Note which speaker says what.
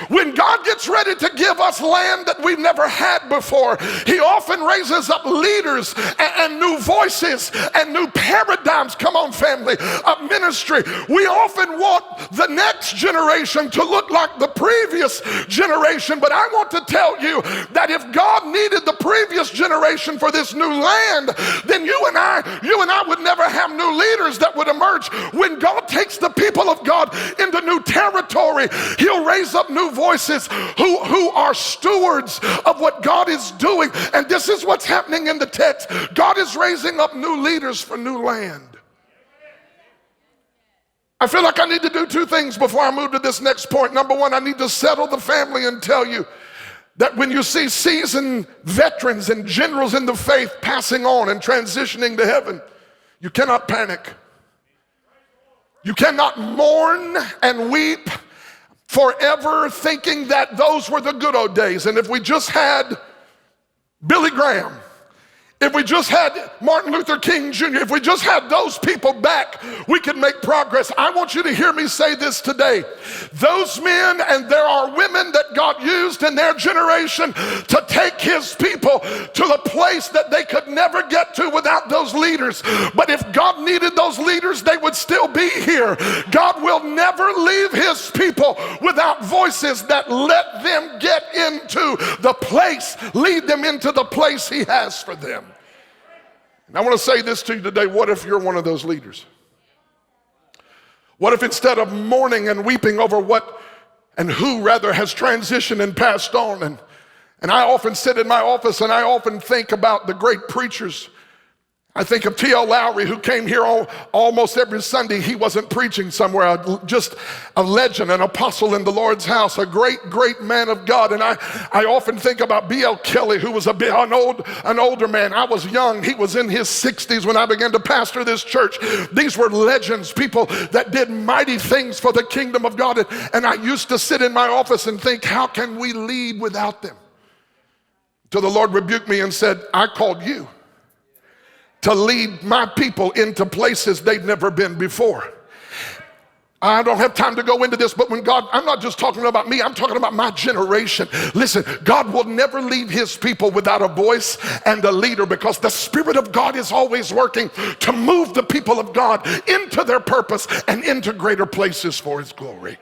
Speaker 1: When God gets ready to give us land that we've never had before, he often raises up leaders and new voices and new paradigms. Come on, family, of ministry. We often want the next generation to look like the previous generation, but I want to tell you that if God needed the previous generation for this new land, then you and I would never have new leaders that would emerge. When God takes the people of God into new territory, he'll raise up new voices who are stewards of what God is doing. And this is what's happening in the text. God is raising up new leaders for new land. I feel like I need to do two things before I move to this next point. Number one, I need to settle the family and tell you that when you see seasoned veterans and generals in the faith passing on and transitioning to heaven, you cannot panic. You cannot mourn and weep forever thinking that those were the good old days. And if we just had Billy Graham, if we just had Martin Luther King Jr., if we just had those people back, we could make progress. I want you to hear me say this today. Those men, and there are women that God used in their generation to take his people to the place that they could never get to without those leaders. But if God needed those leaders, they would still be here. God will never leave his people without voices that let them get into the place, lead them into the place he has for them. And I want to say this to you today. What if you're one of those leaders? What if instead of mourning and weeping over what and who rather has transitioned and passed on, and I often sit in my office and I often think about the great preachers. I think of T.L. Lowry, who came here almost every Sunday. He wasn't preaching somewhere, just a legend, an apostle in the Lord's house, a great, great man of God. And I often think about B.L. Kelly, who was an older man. I was young. He was in his 60s when I began to pastor this church. These were legends, people that did mighty things for the kingdom of God. And I used to sit in my office and think, how can we lead without them? Till the Lord rebuked me and said, I called you to lead my people into places they've never been before. I don't have time to go into this, but when God, I'm not just talking about me, I'm talking about my generation. Listen, God will never leave his people without a voice and a leader, because the Spirit of God is always working to move the people of God into their purpose and into greater places for his glory.